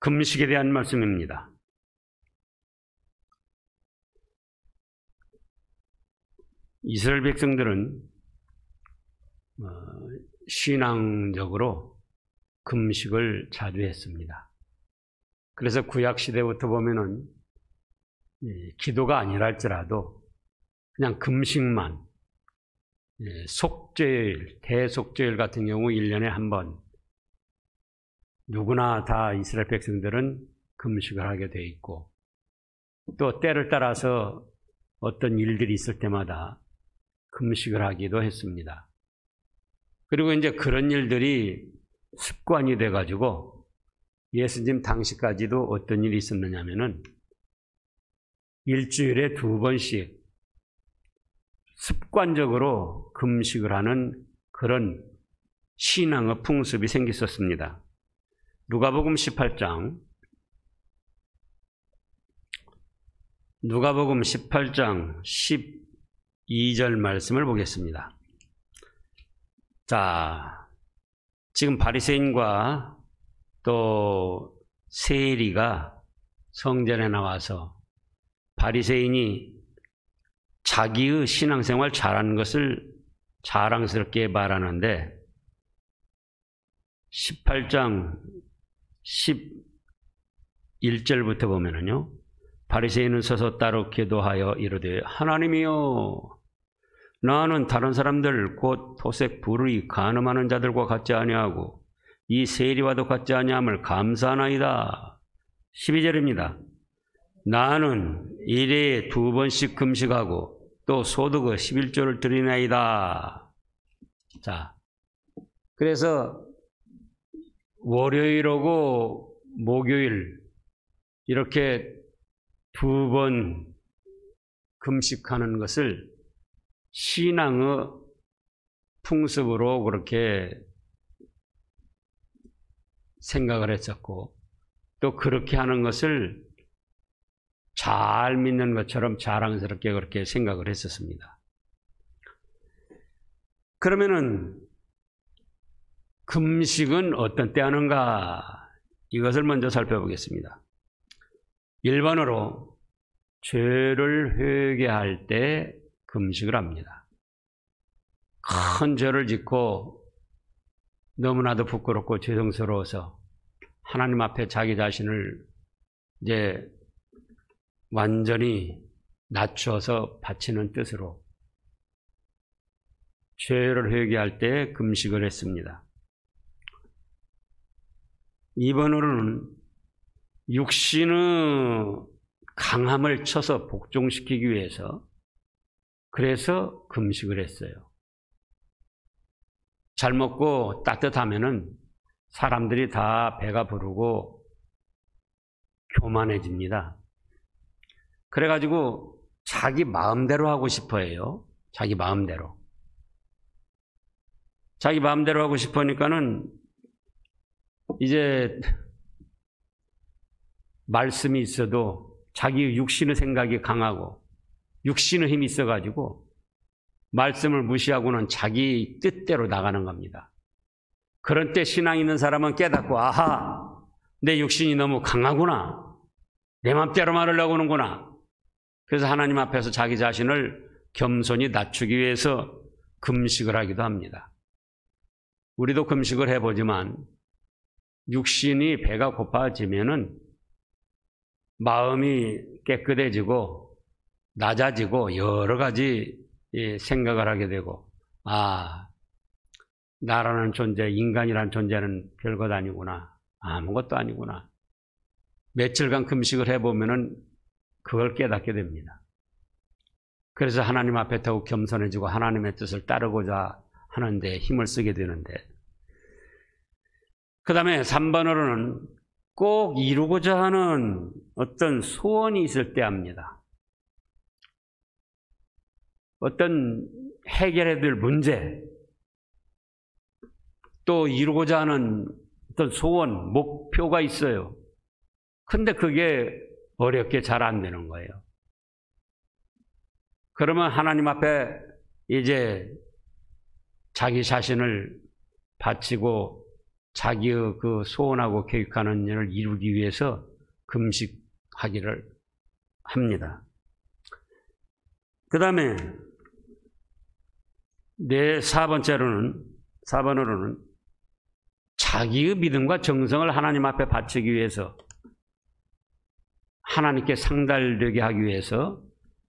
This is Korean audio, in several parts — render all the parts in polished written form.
금식에 대한 말씀입니다. 이스라엘 백성들은 신앙적으로 금식을 자주 했습니다. 그래서 구약 시대부터 보면은 기도가 아니라 할지라도 그냥 금식만, 속죄일, 대속죄일 같은 경우 1년에 한 번 누구나 다 이스라엘 백성들은 금식을 하게 돼 있고, 또 때를 따라서 어떤 일들이 있을 때마다 금식을 하기도 했습니다. 그리고 이제 그런 일들이 습관이 돼가지고 예수님 당시까지도 어떤 일이 있었느냐면은 일주일에 2번씩 습관적으로 금식을 하는 그런 신앙의 풍습이 생겼었습니다. 누가복음 18장 12절 말씀을 보겠습니다. 자, 지금 바리새인과 또 세리가 성전에 나와서 바리새인이 자기의 신앙생활 잘하는 것을 자랑스럽게 말하는데 18장 11절부터 보면은요, 바리새인은 서서 따로 기도하여 이르되 하나님이여, 나는 다른 사람들 곧 토색 불의 간음하는 자들과 같지 아니하고 이 세리와도 같지 아니함을 감사하나이다. 12절입니다. 나는 일에 2번씩 금식하고 또 소득의 11조를 드리나이다. 자, 그래서 월요일하고 목요일 이렇게 2번 금식하는 것을 신앙의 풍습으로 그렇게 생각을 했었고, 또 그렇게 하는 것을 잘 믿는 것처럼 자랑스럽게 그렇게 생각을 했었습니다. 그러면은 금식은 어떤 때 하는가? 이것을 먼저 살펴보겠습니다. 1번으로 죄를 회개할 때 금식을 합니다. 큰 죄를 짓고 너무나도 부끄럽고 죄송스러워서 하나님 앞에 자기 자신을 이제 완전히 낮춰서 바치는 뜻으로 죄를 회개할 때 금식을 했습니다. 2번으로는 육신의 강함을 쳐서 복종시키기 위해서 그래서 금식을 했어요. 잘 먹고 따뜻하면은 사람들이 다 배가 부르고 교만해집니다. 그래가지고 자기 마음대로 하고 싶어 해요. 자기 마음대로. 자기 마음대로 하고 싶어 하니까는 이제 말씀이 있어도 자기 육신의 생각이 강하고 육신의 힘이 있어가지고 말씀을 무시하고는 자기 뜻대로 나가는 겁니다. 그런 때 신앙 있는 사람은 깨닫고, 아하, 내 육신이 너무 강하구나. 내 맘대로 말하려고 하는구나. 그래서 하나님 앞에서 자기 자신을 겸손히 낮추기 위해서 금식을 하기도 합니다. 우리도 금식을 해보지만 육신이 배가 고파지면은 마음이 깨끗해지고 낮아지고 여러 가지 생각을 하게 되고, 아, 나라는 존재, 인간이라는 존재는 별것 아니구나. 아무것도 아니구나. 며칠간 금식을 해보면은 그걸 깨닫게 됩니다. 그래서 하나님 앞에 더욱 겸손해지고 하나님의 뜻을 따르고자 하는데 힘을 쓰게 되는데, 그 다음에 3번으로는 꼭 이루고자 하는 어떤 소원이 있을 때 합니다. 어떤 해결해야 될 문제, 또 이루고자 하는 어떤 소원, 목표가 있어요. 근데 그게 어렵게 잘 안 되는 거예요. 그러면 하나님 앞에 이제 자기 자신을 바치고 자기의 그 소원하고 계획하는 일을 이루기 위해서 금식하기를 합니다. 그 다음에 4번으로는 자기의 믿음과 정성을 하나님 앞에 바치기 위해서, 하나님께 상달되게 하기 위해서,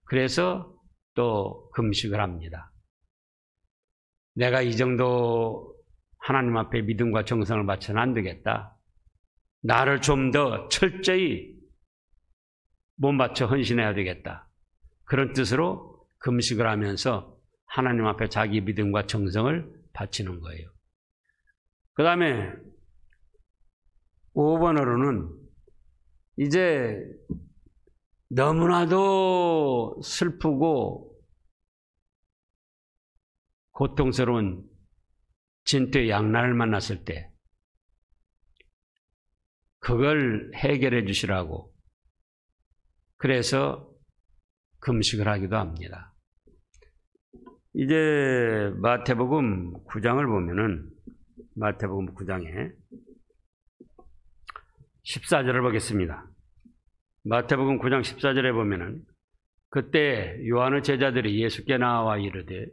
그래서 또 금식을 합니다. 내가 이 정도 하나님 앞에 믿음과 정성을 바쳐는 안 되겠다. 나를 좀 더 철저히 몸 바쳐 헌신해야 되겠다. 그런 뜻으로 금식을 하면서 하나님 앞에 자기 믿음과 정성을 바치는 거예요. 그 다음에 5번으로는 이제 너무나도 슬프고 고통스러운 진토의 양난을 만났을 때 그걸 해결해 주시라고, 그래서 금식을 하기도 합니다. 이제 마태복음 9장을 보면은, 마태복음 9장에 14절을 보겠습니다. 마태복음 9장 14절에 보면은, 그때 요한의 제자들이 예수께 나와 이르되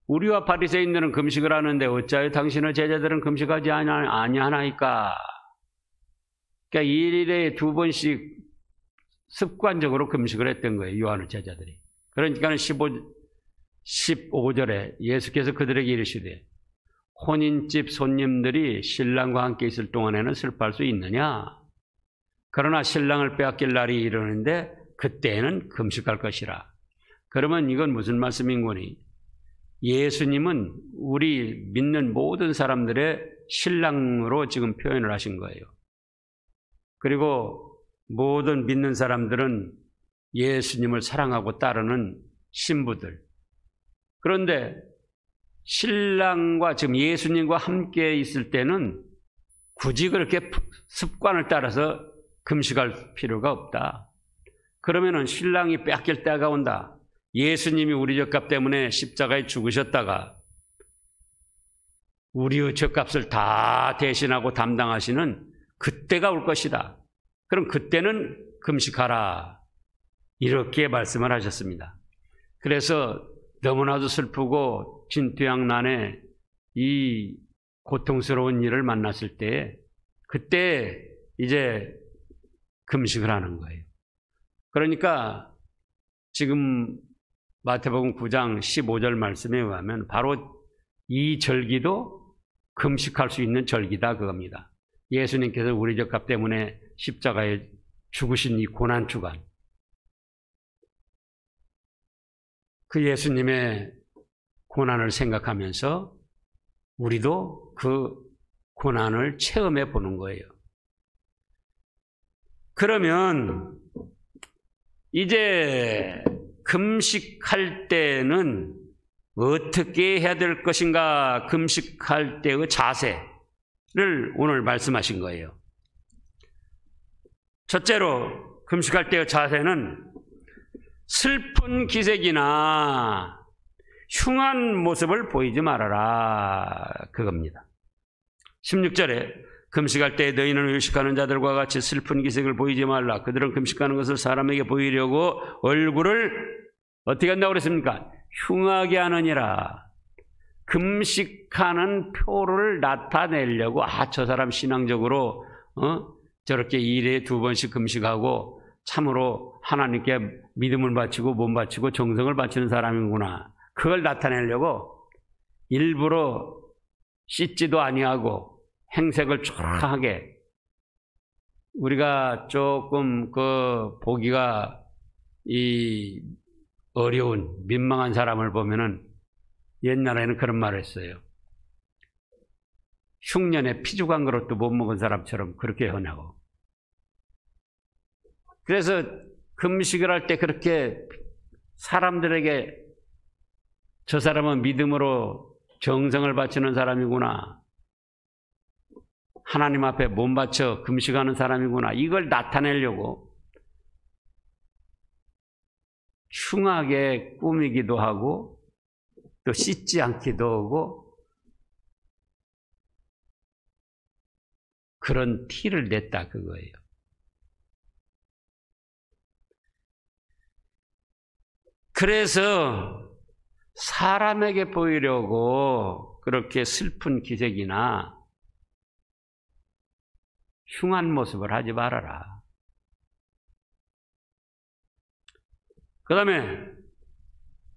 우리와 바리새인들은 금식을 하는데 어찌하여 당신의 제자들은 금식하지 아니하나이까? 그러니까 일일에 2번씩 습관적으로 금식을 했던 거예요, 요한의 제자들이. 그러니까 15절에 예수께서 그들에게 이르시되 혼인집 손님들이 신랑과 함께 있을 동안에는 슬퍼할 수 있느냐? 그러나 신랑을 빼앗길 날이 이르는데 그때에는 금식할 것이라. 그러면 이건 무슨 말씀인 거니? 예수님은 우리 믿는 모든 사람들의 신랑으로 지금 표현을 하신 거예요. 그리고 모든 믿는 사람들은 예수님을 사랑하고 따르는 신부들. 그런데 신랑과, 지금 예수님과 함께 있을 때는 굳이 그렇게 습관을 따라서 금식할 필요가 없다. 그러면은 신랑이 빼앗길 때가 온다. 예수님이 우리 죗값 때문에 십자가에 죽으셨다가 우리의 죗값을 다 대신하고 담당하시는 그때가 올 것이다. 그럼 그때는 금식하라. 이렇게 말씀을 하셨습니다. 그래서 너무나도 슬프고 진퇴양난의 이 고통스러운 일을 만났을 때, 그때 이제 금식을 하는 거예요. 그러니까 지금 마태복음 9장 15절 말씀에 의하면 바로 이 절기도 금식할 수 있는 절기다 그겁니다. 예수님께서 우리 죗값 때문에 십자가에 죽으신 이 고난주간, 그 예수님의 고난을 생각하면서 우리도 그 고난을 체험해 보는 거예요. 그러면 이제 금식할 때는 어떻게 해야 될 것인가? 금식할 때의 자세를 오늘 말씀하신 거예요. 첫째로 금식할 때의 자세는 슬픈 기색이나 흉한 모습을 보이지 말아라 그겁니다. 16절에 금식할 때 너희는 의식하는 자들과 같이 슬픈 기색을 보이지 말라. 그들은 금식하는 것을 사람에게 보이려고 얼굴을 어떻게 한다고 그랬습니까? 흉하게 하느니라. 금식하는 표를 나타내려고, 저 사람 신앙적으로 저렇게 일에 2번씩 금식하고 참으로 하나님께 믿음을 바치고 몸 바치고 정성을 바치는 사람이구나. 그걸 나타내려고 일부러 씻지도 아니하고 행색을 초라하게, 우리가 조금 보기가 어려운 민망한 사람을 보면은 옛날에는 그런 말을 했어요. 흉년에 피죽한 그릇도 못 먹은 사람처럼 그렇게 하냐고. 그래서 금식을 할 때 그렇게 사람들에게 저 사람은 믿음으로 정성을 바치는 사람이구나, 하나님 앞에 몸 바쳐 금식하는 사람이구나, 이걸 나타내려고 흉하게 꾸미기도 하고 또 씻지 않기도 하고 그런 티를 냈다 그거예요. 그래서 사람에게 보이려고 그렇게 슬픈 기색이나 흉한 모습을 하지 말아라. 그 다음에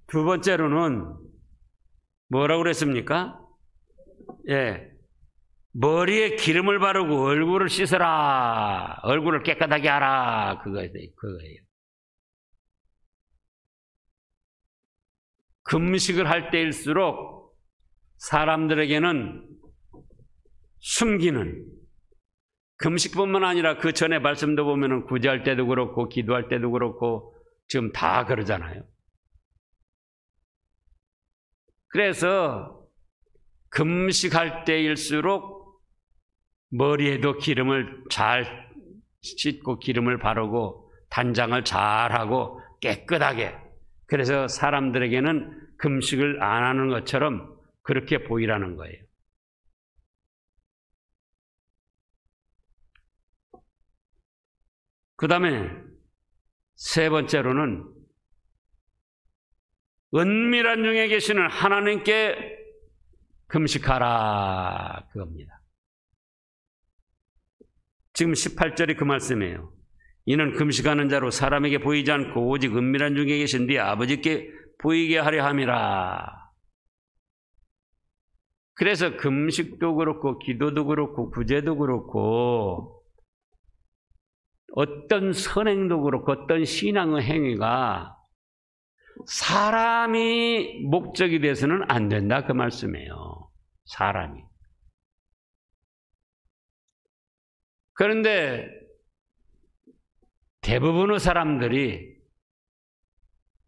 두 번째로는 뭐라고 그랬습니까? 예. 머리에 기름을 바르고 얼굴을 씻어라. 얼굴을 깨끗하게 하라. 그거예요. 금식을 할 때일수록 사람들에게는 숨기는, 금식뿐만 아니라 그 전에 말씀도 보면은 구제할 때도 그렇고 기도할 때도 그렇고 지금 다 그러잖아요. 그래서 금식할 때일수록 머리에도 기름을 잘 씻고 기름을 바르고 단장을 잘하고 깨끗하게, 그래서 사람들에게는 금식을 안 하는 것처럼 그렇게 보이라는 거예요. 그 다음에 세 번째로는 은밀한 중에 계시는 하나님께 금식하라 그겁니다. 지금 18절이 그 말씀이에요. 이는 금식하는 자로 사람에게 보이지 않고 오직 은밀한 중에 계신 네 아버지께 보이게 하려 함이라. 그래서 금식도 그렇고 기도도 그렇고 구제도 그렇고 어떤 선행도 그렇고 어떤 신앙의 행위가 사람이 목적이 돼서는 안 된다 그 말씀이에요. 사람이. 그런데 대부분의 사람들이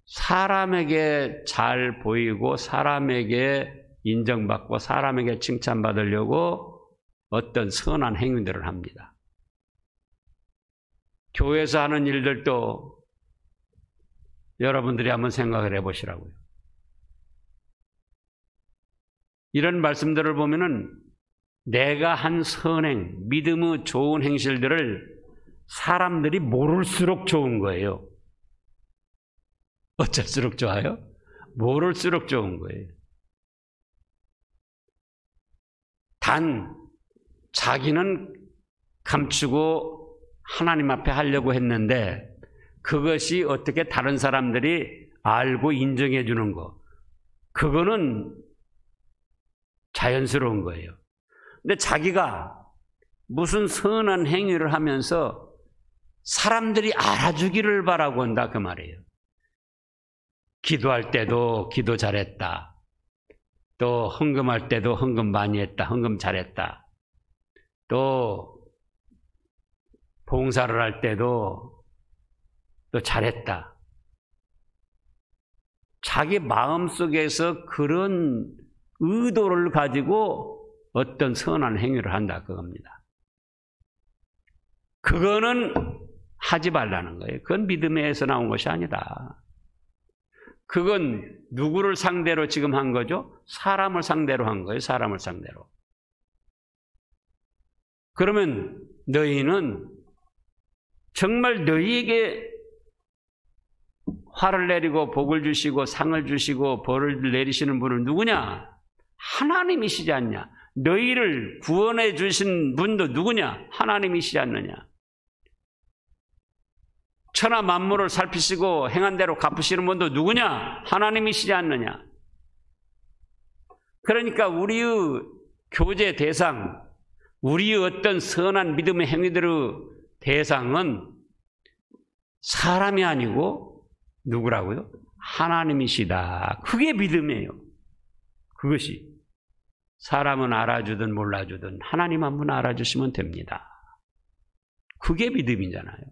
사람에게 잘 보이고 사람에게 인정받고 사람에게 칭찬받으려고 어떤 선한 행위들을 합니다. 교회에서 하는 일들도 여러분들이 한번 생각을 해보시라고요. 이런 말씀들을 보면은 내가 한 선행, 믿음의 좋은 행실들을 사람들이 모를수록 좋은 거예요. 어쩔수록 좋아요? 모를수록 좋은 거예요. 단 자기는 감추고 하나님 앞에 하려고 했는데 그것이 어떻게 다른 사람들이 알고 인정해 주는 거, 그거는 자연스러운 거예요. 근데 자기가 무슨 선한 행위를 하면서 사람들이 알아주기를 바라고 한다 그 말이에요. 기도할 때도 기도 잘했다. 또 헌금할 때도 헌금 많이 했다. 헌금 잘했다. 또 봉사를 할 때도 또 잘했다. 자기 마음속에서 그런 의도를 가지고 어떤 선한 행위를 한다 그겁니다. 그거는 하지 말라는 거예요. 그건 믿음에서 나온 것이 아니다. 그건 누구를 상대로 지금 한 거죠? 사람을 상대로 한 거예요. 사람을 상대로. 그러면 너희는 정말 너희에게 화를 내리고 복을 주시고 상을 주시고 벌을 내리시는 분은 누구냐? 하나님이시지 않냐? 너희를 구원해 주신 분도 누구냐? 하나님이시지 않느냐? 천하 만물을 살피시고 행한 대로 갚으시는 분도 누구냐? 하나님이시지 않느냐? 그러니까 우리의 교제 대상, 우리의 어떤 선한 믿음의 행위들의 대상은 사람이 아니고 누구라고요? 하나님이시다. 그게 믿음이에요. 그것이. 사람은 알아주든 몰라주든 하나님 한 분 알아주시면 됩니다. 그게 믿음이잖아요.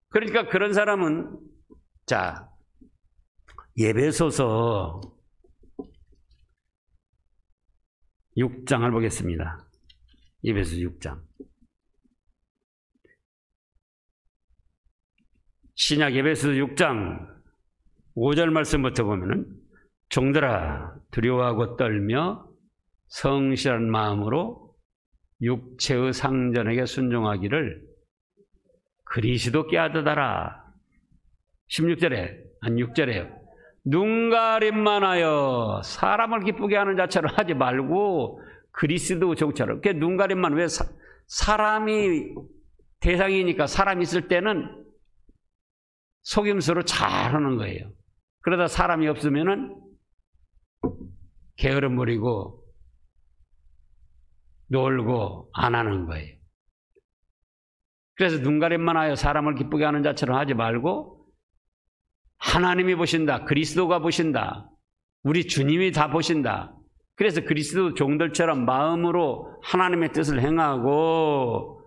그러니까 그런 사람은, 자, 에베소서 6장을 보겠습니다. 에베소서 6장. 신약 에베소서 6장 5절 말씀부터 보면은 종들아 두려워하고 떨며 성실한 마음으로 육체의 상전에게 순종하기를 그리스도께 하듯하라. 16절에, 아니 6절에요. 눈가림만 하여 사람을 기쁘게 하는 자처럼 하지 말고 그리스도 종처럼. 그 눈가림만, 왜 사람이 대상이니까 사람 있을 때는 속임수로 잘하는 거예요. 그러다 사람이 없으면은 게으름 부리고 놀고 안 하는 거예요. 그래서 눈가림만 하여 사람을 기쁘게 하는 자처럼 하지 말고 하나님이 보신다. 그리스도가 보신다. 우리 주님이 다 보신다. 그래서 그리스도 종들처럼 마음으로 하나님의 뜻을 행하고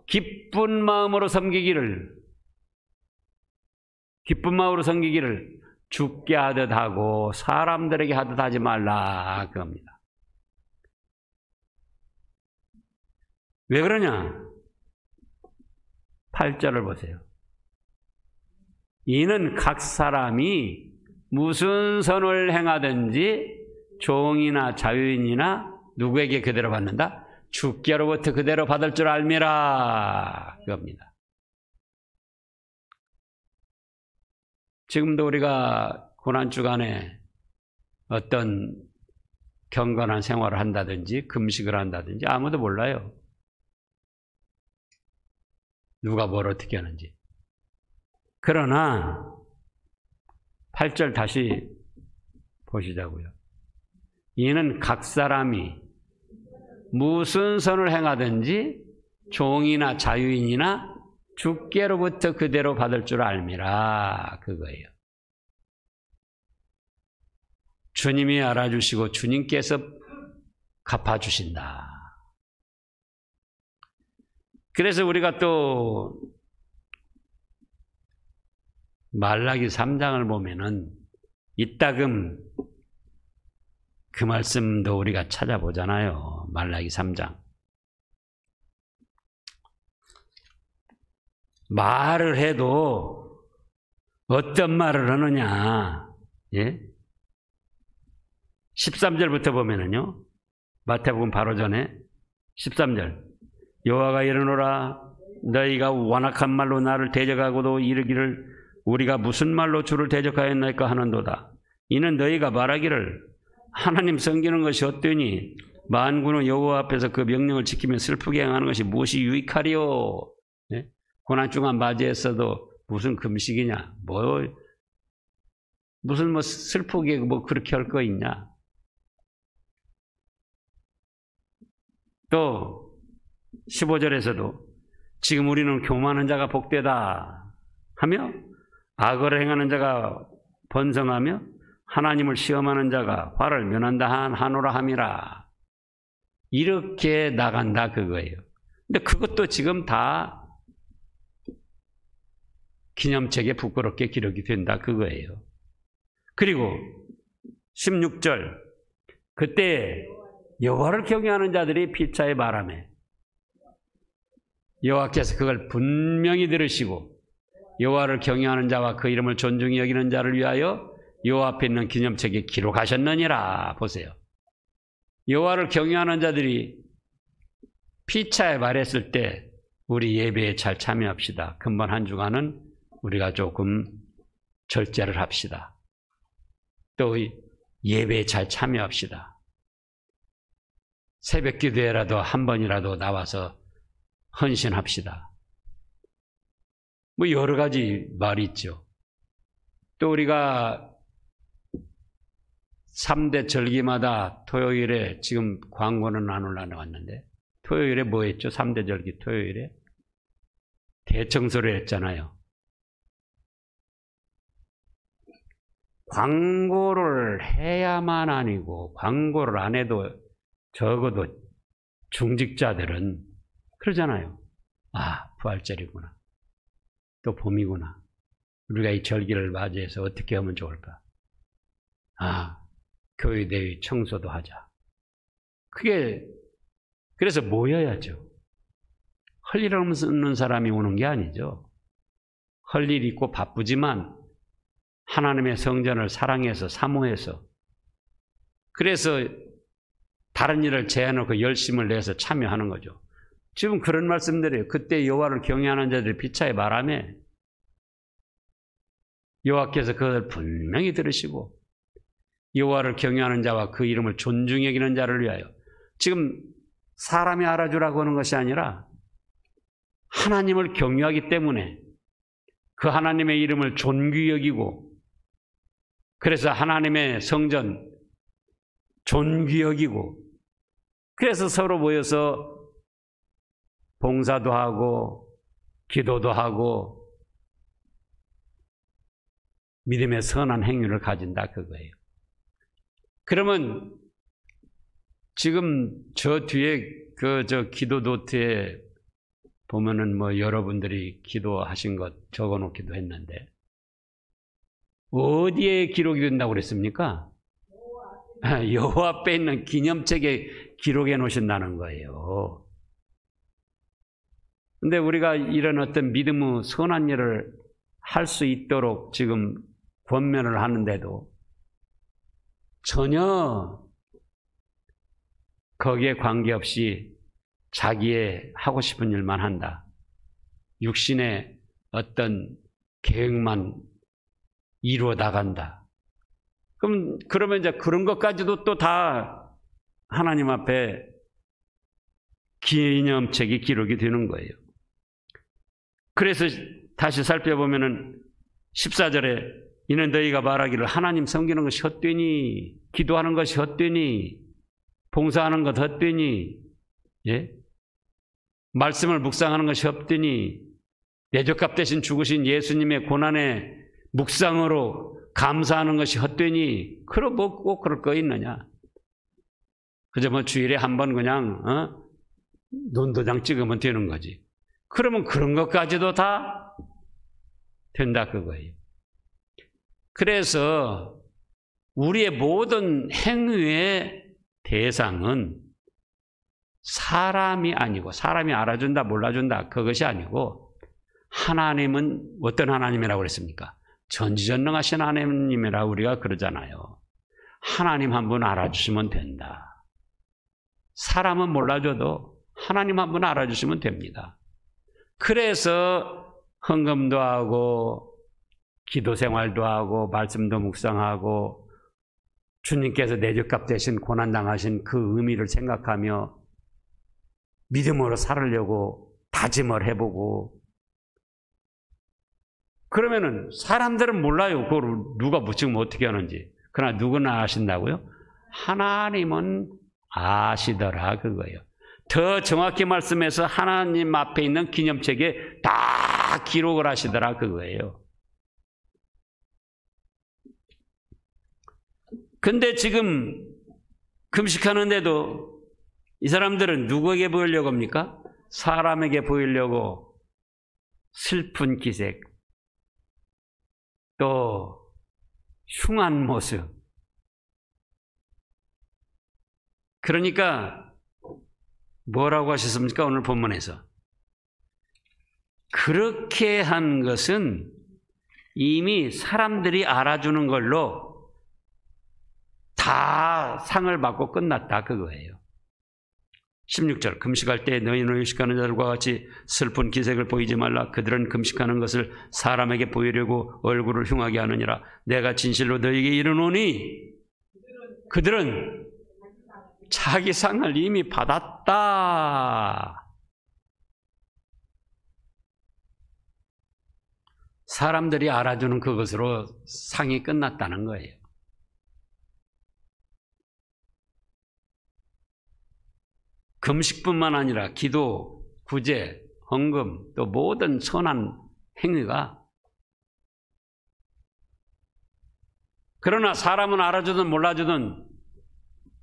기쁜 마음으로 섬기기를 죽게 하듯 하고 사람들에게 하듯 하지 말라 그겁니다. 왜 그러냐? 8절을 보세요. 이는 각 사람이 무슨 선을 행하든지 종이나 자유인이나 누구에게 그대로 받는다? 주께로부터 그대로 받을 줄 알미라 그겁니다. 지금도 우리가 고난주간에 어떤 경건한 생활을 한다든지 금식을 한다든지 아무도 몰라요. 누가 뭘 어떻게 하는지. 그러나 8절 다시 보시자고요. 이는 각 사람이 무슨 선을 행하든지 종이나 자유인이나 주께로부터 그대로 받을 줄 알미라 그거예요. 주님이 알아주시고 주님께서 갚아주신다. 그래서 우리가 또 말라기 3장을 보면은 이따금 그 말씀도 우리가 찾아보잖아요. 말라기 3장. 말을 해도 어떤 말을 하느냐. 예? 13절부터 보면은요. 마태복음 바로 전에 13절. 여호와가 이르노라 너희가 완악한 말로 나를 대적하고도 이르기를 우리가 무슨 말로 주를 대적하였나이까 하는도다. 이는 너희가 말하기를 하나님 섬기는 것이 어떠니 만군의 여호와 앞에서 그 명령을 지키며 슬프게 행하는 것이 무엇이 유익하리요. 네? 고난주간 맞이했어도 무슨 금식이냐, 무슨 슬프게 그렇게 할 거 있냐. 또 15절에서도 지금 우리는 교만한 자가 복되다 하며 악을 행하는 자가 번성하며 하나님을 시험하는 자가 화를 면한다 하노라 함이라. 이렇게 나간다 그거예요. 근데 그것도 지금 다 기념책에 부끄럽게 기록이 된다 그거예요. 그리고 16절 그때 여호와를 경외하는 자들이 피차에 말하매 여호와께서 그걸 분명히 들으시고 여호와를 경외하는 자와 그 이름을 존중히 여기는 자를 위하여 여호와 앞에 있는 기념책에 기록하셨느니라. 보세요. 여호와를 경외하는 자들이 피차에 말했을 때 우리 예배에 잘 참여합시다. 금번 한 주간은 우리가 조금 절제를 합시다. 또 예배에 잘 참여합시다. 새벽 기도회라도 한 번이라도 나와서 헌신합시다. 여러 가지 말이 있죠. 또 우리가 3대 절기마다 토요일에 지금 광고는 안 올라왔는데 토요일에 뭐 했죠? 3대 절기 토요일에 대청소를 했잖아요. 광고를 해야만 아니고 광고를 안 해도 적어도 중직자들은 그러잖아요. 아, 부활절이구나. 또 봄이구나. 우리가 이 절기를 맞이해서 어떻게 하면 좋을까? 아, 교회 내의 청소도 하자. 그래서 모여야죠. 할 일 없는 사람이 오는 게 아니죠. 할 일 있고 바쁘지만 하나님의 성전을 사랑해서 사모해서 그래서 다른 일을 제해놓고 열심을 내서 참여하는 거죠. 지금 그런 말씀들이에요. 그때 여호와를 경외하는 자들이 피차의 바람에 여호와께서 그것을 분명히 들으시고 여호와를 경외하는 자와 그 이름을 존중히 여기는 자를 위하여, 지금 사람이 알아주라고 하는 것이 아니라 하나님을 경외하기 때문에 그 하나님의 이름을 존귀히 여기고, 그래서 하나님의 성전 존귀히 여기고, 그래서 서로 모여서 봉사도 하고 기도도 하고 믿음의 선한 행위를 가진다, 그거예요. 그러면 지금 저 뒤에 저 기도 노트에 보면은 뭐 여러분들이 기도하신 것 적어 놓기도 했는데, 어디에 기록이 된다고 그랬습니까? 여호와 앞에 있는 기념책에 기록해 놓으신다는 거예요. 근데 우리가 이런 어떤 믿음의 선한 일을 할 수 있도록 지금 권면을 하는데도 전혀 거기에 관계없이 자기의 하고 싶은 일만 한다. 육신의 어떤 계획만 이루어 나간다. 그러면 이제 그런 것까지도 또 다 하나님 앞에 기념책이 기록이 되는 거예요. 그래서 다시 살펴보면은 14절에 이는 너희가 말하기를 하나님 섬기는 것이 헛되니, 기도하는 것이 헛되니, 봉사하는 것 헛되니, 예? 말씀을 묵상하는 것이 헛되니, 내 죗값 대신 죽으신 예수님의 고난의 묵상으로 감사하는 것이 헛되니, 그럼 뭐 꼭 그럴 거 있느냐? 그저 뭐 주일에 한 번 그냥 논도장 찍으면 되는 거지. 그러면 그런 것까지도 다 된다, 그거예요. 그래서 우리의 모든 행위의 대상은 사람이 아니고, 사람이 알아준다 몰라준다 그것이 아니고, 하나님은 어떤 하나님이라고 그랬습니까? 전지전능하신 하나님이라 우리가 그러잖아요. 하나님 한 분 알아주시면 된다. 사람은 몰라줘도 하나님 한 분 알아주시면 됩니다. 그래서 헌금도 하고 기도 생활도 하고 말씀도 묵상하고 주님께서 내 죗값 대신 고난당하신 그 의미를 생각하며 믿음으로 살으려고 다짐을 해보고, 그러면은 사람들은 몰라요. 그걸 누가 지금 어떻게 하는지. 그러나 누구나 아신다고요? 하나님은 아시더라, 그거예요. 더 정확히 말씀해서 하나님 앞에 있는 기념책에 다 기록을 하시더라, 그거예요. 근데 지금 금식하는데도 이 사람들은 누구에게 보이려고 합니까? 사람에게 보이려고 슬픈 기색, 또 흉한 모습. 그러니까 뭐라고 하셨습니까? 오늘 본문에서. 그렇게 한 것은 이미 사람들이 알아주는 걸로 다 상을 받고 끝났다, 그거예요. 16절, 금식할 때 너희는 의식하는 자들과 같이 슬픈 기색을 보이지 말라. 그들은 금식하는 것을 사람에게 보이려고 얼굴을 흉하게 하느니라. 내가 진실로 너희에게 이르노니 그들은 자기 상을 이미 받았다. 사람들이 알아주는 그것으로 상이 끝났다는 거예요. 금식뿐만 아니라 기도, 구제, 헌금, 또 모든 선한 행위가, 그러나 사람은 알아주든 몰라주든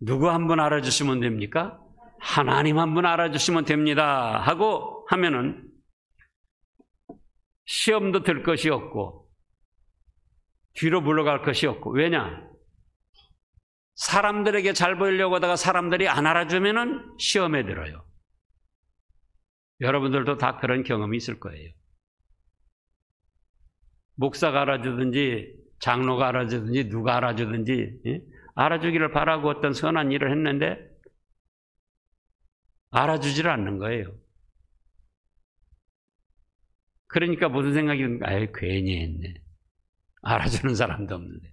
누구 한 분 알아주시면 됩니까? 하나님 한 분 알아주시면 됩니다 하고 하면은 시험도 들 것이 없고 뒤로 물러갈 것이 없고. 왜냐? 사람들에게 잘 보이려고 하다가 사람들이 안 알아주면은 시험에 들어요. 여러분들도 다 그런 경험이 있을 거예요. 목사가 알아주든지 장로가 알아주든지 누가 알아주든지, 예? 알아주기를 바라고 어떤 선한 일을 했는데 알아주질 않는 거예요. 그러니까 무슨 생각이 드는가? 아이, 괜히 했네. 알아주는 사람도 없는데.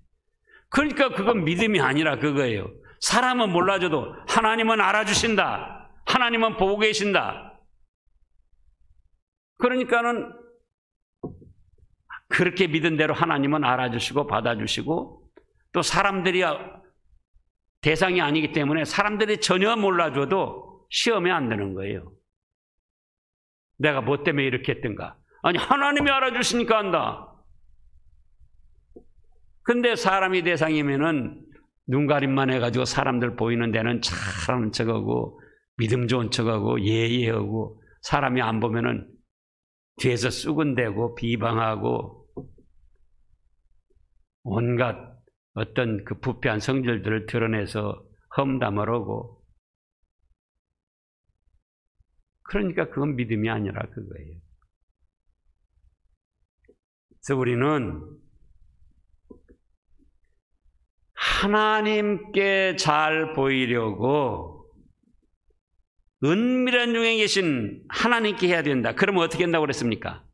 그러니까 그건 믿음이 아니라 그거예요. 사람은 몰라줘도 하나님은 알아주신다. 하나님은 보고 계신다. 그러니까는 그렇게 믿은 대로 하나님은 알아주시고 받아주시고, 또 사람들이 대상이 아니기 때문에 사람들이 전혀 몰라줘도 시험에 안 드는 거예요. 내가 뭐 때문에 이렇게 했던가? 아니, 하나님이 알아주시니까 한다. 근데 사람이 대상이면은 눈 가림만 해가지고 사람들 보이는 데는 잘하는 척하고 믿음 좋은 척하고 예의하고, 사람이 안 보면은 뒤에서 쑥은대고 비방하고 온갖 어떤 그 부패한 성질들을 드러내서 험담을 하고, 그러니까 그건 믿음이 아니라 그거예요. 그래서 우리는 하나님께 잘 보이려고 은밀한 중에 계신 하나님께 해야 된다. 그러면 어떻게 한다고 그랬습니까?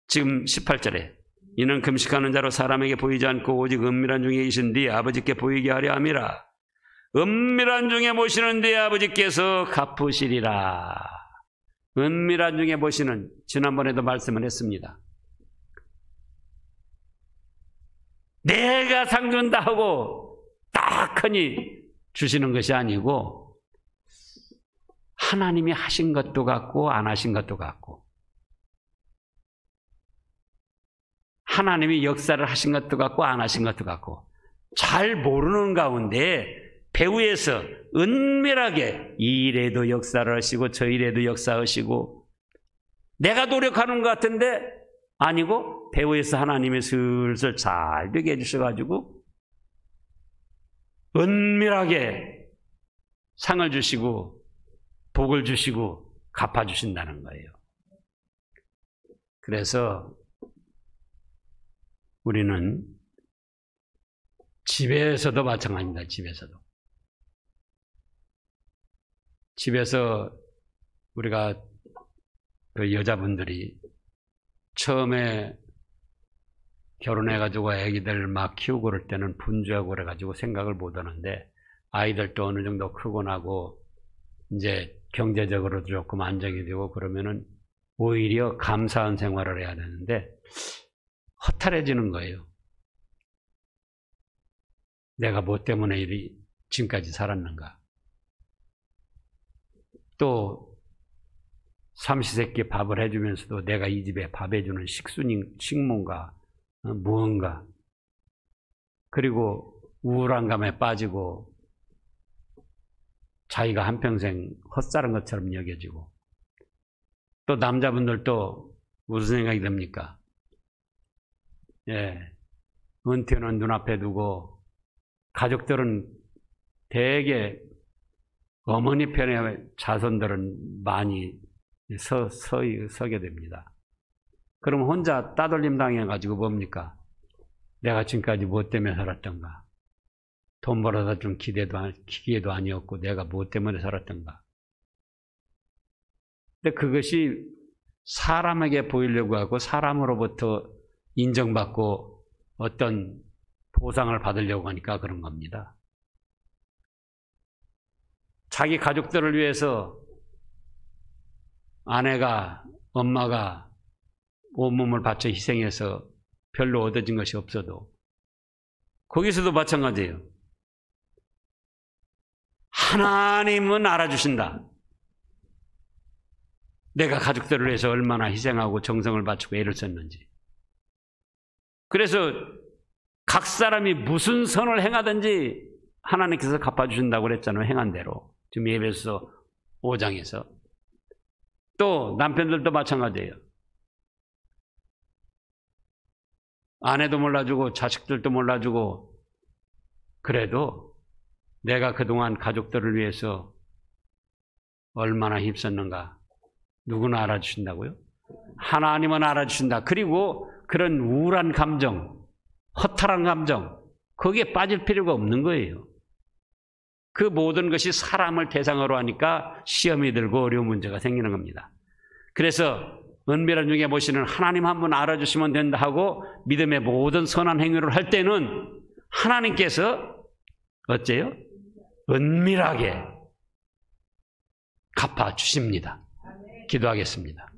지금 18절에 이는 금식하는 자로 사람에게 보이지 않고 오직 은밀한 중에 계신 네 아버지께 보이게 하려 함이라. 은밀한 중에 보시는 네 아버지께서 갚으시리라. 은밀한 중에 보시는, 지난번에도 말씀을 했습니다. 내가 상 준다 하고 딱 하니 주시는 것이 아니고, 하나님이 하신 것도 같고 안 하신 것도 같고, 하나님이 역사를 하신 것도 같고 안 하신 것도 같고, 잘 모르는 가운데 배후에서 은밀하게 이 일에도 역사를 하시고 저 일에도 역사하시고, 내가 노력하는 것 같은데 아니고 배후에서 하나님이 슬슬 잘 되게 해주셔가지고 은밀하게 상을 주시고 복을 주시고 갚아주신다는 거예요. 그래서 우리는 집에서도 마찬가지입니다. 집에서 우리가 그 여자분들이 처음에 결혼해가지고 아기들 막 키우고 그럴 때는 분주하고 그래가지고 생각을 못 하는데, 아이들도 어느 정도 크고 나고 이제 경제적으로도 조금 안정이 되고 그러면은 오히려 감사한 생활을 해야 되는데 허탈해지는 거예요. 내가 뭐 때문에 지금까지 살았는가. 또 삼시세끼 밥을 해주면서도 내가 이 집에 밥 해주는 식문가 무언가, 그리고 우울한감에 빠지고 자기가 한평생 헛살은 것처럼 여겨지고, 또 남자분들도 무슨 생각이 듭니까? 은퇴는 눈앞에 두고 가족들은 대개 어머니 편의 자손들은 많이 서게 됩니다. 그럼 혼자 따돌림 당해가지고 뭡니까? 내가 지금까지 뭐 때문에 살았던가? 돈 벌어다 준 기계도 아니었고 내가 뭐 때문에 살았던가? 근데 그것이 사람에게 보이려고 하고 사람으로부터 인정받고 어떤 보상을 받으려고 하니까 그런 겁니다. 자기 가족들을 위해서 아내가, 엄마가 온몸을 바쳐 희생해서 별로 얻어진 것이 없어도 거기서도 마찬가지예요. 하나님은 알아주신다. 내가 가족들을 위해서 얼마나 희생하고 정성을 바치고 애를 썼는지. 그래서 각 사람이 무슨 선을 행하든지 하나님께서 갚아주신다고 그랬잖아요. 행한 대로. 지금 에베소서 5장에서. 또 남편들도 마찬가지예요. 아내도 몰라주고 자식들도 몰라주고, 그래도 내가 그동안 가족들을 위해서 얼마나 힘썼는가 누구나 알아주신다고요? 하나님은 알아주신다. 그리고 그런 우울한 감정, 허탈한 감정, 거기에 빠질 필요가 없는 거예요. 그 모든 것이 사람을 대상으로 하니까 시험이 들고 어려운 문제가 생기는 겁니다. 그래서 은밀한 중에 보시는 하나님 한 분 알아주시면 된다 하고 믿음의 모든 선한 행위를 할 때는 하나님께서 어째요? 은밀하게 갚아주십니다. 기도하겠습니다.